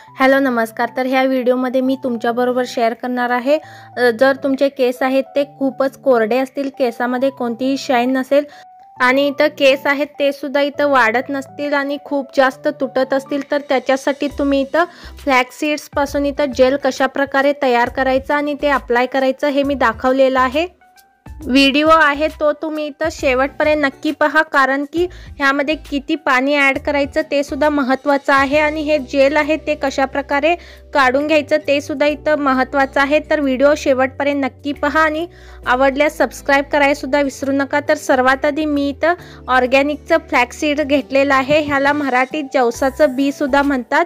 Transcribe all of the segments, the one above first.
Hello नमस्कार। तर ह्या व्हिडिओमध्ये मी तुमच्याबरोबर शेअर करणार आहे, जर तुमचे केस आहेत ते खूपच कोरडे असतील, केसामध्ये कोणतीही शाईन नसेल आणि इथं केस आहेत ते सुद्धा इथं वाढत नसतील आणि खूप जास्त तुटत असतील, तर त्याच्यासाठी तुम्ही इथं फ्लॅक्स सीड्सपासून इथं जेल कशाप्रकारे तयार करायचं आणि ते अप्लाय करायचं हे मी दाखवलेलं आहे। व्हिडिओ आहे तो तुम्ही इथं शेवटपर्यंत नक्की पहा, कारण की ह्यामध्ये किती पाणी ॲड करायचं ते सुद्धा महत्त्वाचं आहे आणि हे जेल आहे ते कशाप्रकारे काढून घ्यायचं ते सुद्धा इथं महत्त्वाचं आहे। तर व्हिडिओ शेवटपर्यंत नक्की पहा आणि आवडल्यास सबस्क्राईब करायला सुद्धा विसरू नका। तर सर्वात आधी मी इथं ऑर्गॅनिकचं फ्लॅक्स सीड घेतलेलं आहे, ह्याला मराठीत जवसाचं बी सुद्धा म्हणतात।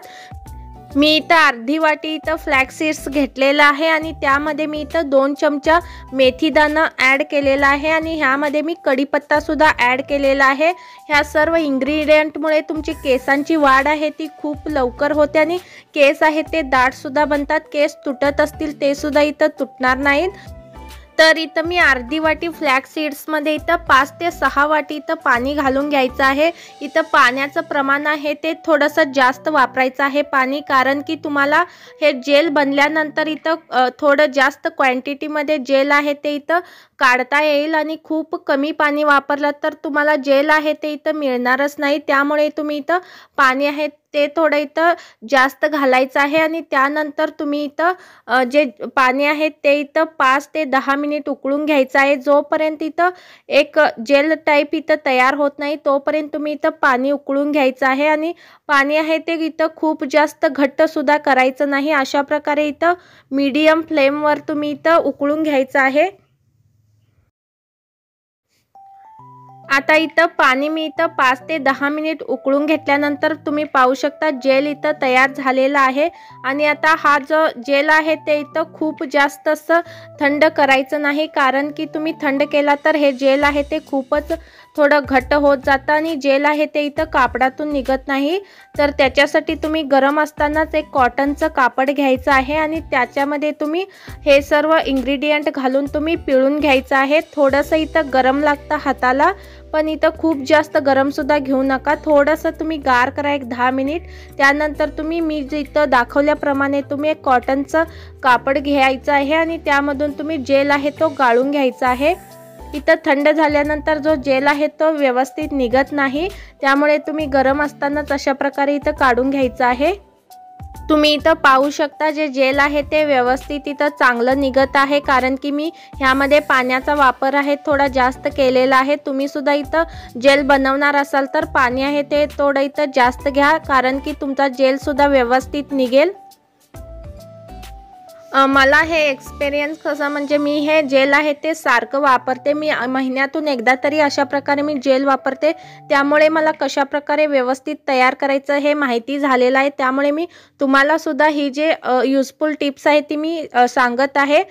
मी इथं अर्धी वाटी इथं फ्लॅक्स सीड्स घेतलेला आहे आणि त्यामध्ये मी इथं 2 चमचा मेथी दाणा ॲड केलेला आहे आणि ह्यामध्ये मी कढीपत्ता सुद्धा ॲड केलेला आहे। ह्या सर्व इन्ग्रेडियंटमुळे तुमची केसांची वाढ आहे ती खूप लवकर होते आणि केस आहे ते दाट सुद्धा बनतात। केस तुटत असतील ते सुद्धा इथं तुटणार नाहीत। तर इथं मी अर्धी वाटी फ्लॅक्स सीड्समध्ये इथं 5 ते 6 वाटी इथं पाणी घालून घ्यायचं आहे। इथं पाण्याचं प्रमाण आहे ते थोडंसं जास्त वापरायचं आहे पाणी, कारण की तुम्हाला हे जेल बनल्यानंतर इथं थोडं जास्त क्वांटिटीमध्ये जेल आहे ते इथं काढता येईल आणि खूप कमी पाणी वापरलं तर तुम्हाला जेल आहे ते इथं मिळणारच नाही। त्यामुळे तुम्ही इथं पाणी आहे ते थोडं इथं जास्त घालायचं आहे आणि त्यानंतर तुम्ही इथं जे पाणी आहे ते इथं 5 ते 10 मिनिट उकळून घ्यायचं आहे। जोपर्यंत इथं एक जेल टाईप इथं तयार होत नाही तोपर्यंत तुम्ही इथं पाणी उकळून घ्यायचं आहे आणि पाणी आहे ते इथं खूप जास्त घट्ट सुद्धा करायचं नाही। अशा प्रकारे इथं मीडियम फ्लेमवर तुम्ही इथं उकळून घ्यायचं आहे। आता इथं पाणी मी इथं 5 ते 10 मिनिट उकळून घेतल्यानंतर तुम्ही पाहू शकता जेल इथं तयार झालेला आहे आणि आता हा जो जेल आहे ते इथं खूप जास्त असं थंड करायचं नाही, कारण की तुम्ही थंड केला तर हे जेल आहे ते खूपच थोडं घट्ट होत जातं आणि जेल आहे ते इथं कापडातून निघत नाही। तर त्याच्यासाठी तुम्ही गरम असतानाच एक कॉटनचं कापड घ्यायचं आहे आणि त्याच्यामध्ये तुम्ही हे सर्व इन्ग्रेडियंट घालून तुम्ही पिळून घ्यायचं आहे। थोडंसं इथं गरम लागतं हाताला, पण इथं खूप जास्त गरम सुद्धा घेऊ नका। थोडंसं तुम्ही गार करा एक 10 मिनिट, त्यानंतर तुम्ही मी इथं दाखवल्याप्रमाणे तुम्ही एक कॉटनचं कापड घ्यायचं आहे आणि त्यामधून तुम्ही जेल आहे तो गाळून घ्यायचा आहे। इथं थंड झाल्यानंतर जो जेल आहे तो व्यवस्थित निघत नाही, त्यामुळे तुम्ही गरम असतानाच अशा प्रकारे इथं काढून घ्यायचं आहे। तुम्ही इथं पाहू शकता जे जेल आहे ते व्यवस्थित इथं चांगलं निघत आहे, कारण की मी ह्यामध्ये पाण्याचा वापर आहे थोडा जास्त केलेला आहे। तुम्ही सुद्धा इथं जेल बनवणार असाल तर पाणी आहे ते थोडं इथं जास्त घ्या, कारण की तुमचा जेल सुद्धा व्यवस्थित निघेल। मला हे एक्सपिरियन्स कसं म्हणजे मी हे जेल आहे ते सारखं वापरते, मी महिन्यातून एकदा तरी अशा प्रकारे मी जेल वापरते, त्यामुळे मला कशाप्रकारे व्यवस्थित तयार करायचं हे माहिती झालेलं आहे। त्यामुळे मी तुम्हाला सुद्धा ही जे युजफुल टिप्स आहे ती मी सांगत आहे।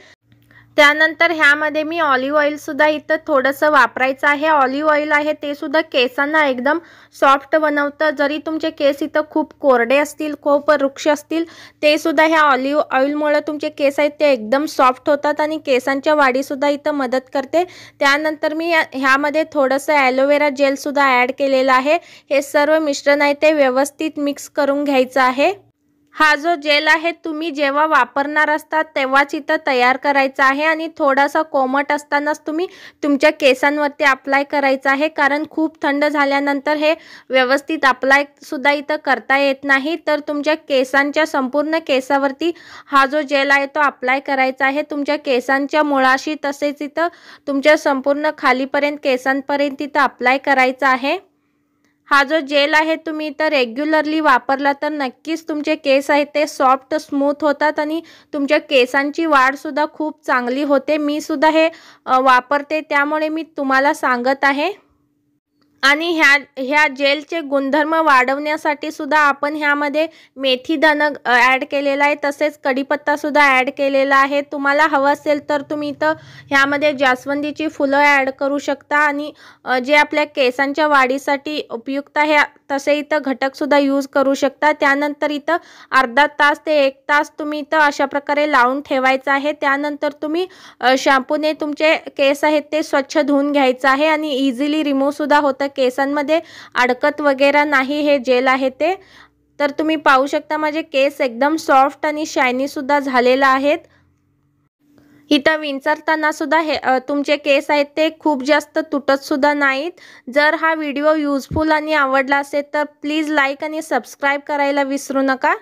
त्यानंतर ह्यामध्ये मी ऑलिव्ह ऑइल सुद्धा इथं थोडंसं वापरायचं आहे। ऑलिव्ह ऑइल आहे ते सुद्धा केसांना एकदम सॉफ्ट बनवतं। जरी तुमचे केस इथं खूप कोरडे असतील, खूप रुक्ष असतील, ते सुद्धा ह्या ऑलिव्ह ऑइलमुळे तुमचे केस आहेत ते एकदम सॉफ्ट होतात आणि केसांच्या वाढीसुद्धा इथं मदत करते। त्यानंतर मी ह्यामध्ये थोडंसं ॲलोवेरा जेल सुद्धा ॲड केलेलं आहे। हे सर्व मिश्रण आहे ते व्यवस्थित मिक्स करून घ्यायचं आहे। हा जो जेल आहे तुम्ही जेव्हा वापरणार असतात तेव्हाच इथं तयार करायचा आहे आणि थोडासा कोमट असतानाच तुम्ही तुमच्या केसांवरती अप्लाय करायचं आहे, कारण खूप थंड झाल्यानंतर हे व्यवस्थित अप्लाय सुद्धा इथं करता येत नाही। तर तुमच्या केसांच्या संपूर्ण केसावरती हा जो जेल आहे तो अप्लाय करायचा आहे, तुमच्या केसांच्या मुळाशी तसेच इथं तुमच्या संपूर्ण खालीपर्यंत केसांपर्यंत इथं अप्लाय करायचा आहे। हा जो जेल आहे तुम्ही इथं रेग्युलरली वापरला तर नक्कीच तुमचे केस आहेत ते सॉफ्ट स्मूथ होतात आणि तुमच्या केसांची वाढ सुद्धा खूप चांगली होते। मी सुद्धा हे वापरते, त्यामुळे मी तुम्हाला सांगत आहे। आणि ह्या जेलचे गुणधर्म वाढवण्यासाठी सुद्धा आपण ह्यामध्ये मेथी दाणा ॲड केलेला आहे, तसेच कढीपत्ता सुद्धा ॲड केलेला आहे। तुम्हाला हवं असेल तर तुम्ही इथं ह्यामध्ये जास्वंदीची फुलं ॲड करू शकता आणि जे आपल्या केसांच्या वाढीसाठी उपयुक्त आहे तसे इथं घटक सुद्धा यूज करू शकता। त्यानंतर इथं अर्धा तास ते 1 तास तुम्ही इथं अशा प्रकारे लावून ठेवायचं आहे। त्यानंतर तुम्ही शॅम्पूने तुमचे केस आहेत ते स्वच्छ धुवून घ्यायचं आहे आणि इझिली रिमूव्ह सुद्धा होतं, केसांमध्ये अडकत वगैरे नाही हे जेल आहे ते। तर तुम्ही पाहू शकता माझे केस एकदम सॉफ्ट आणि शायनी सुद्धा झालेला आहेत. इथं विंचरताना सुद्धा हे तुमचे केस आहेत ते खूप जास्त तुटत सुद्धा नाहीत. जर हा व्हिडिओ युजफुल आणि आवडला असेल तर प्लीज लाईक आणि सबस्क्राईब करायला विसरू नका.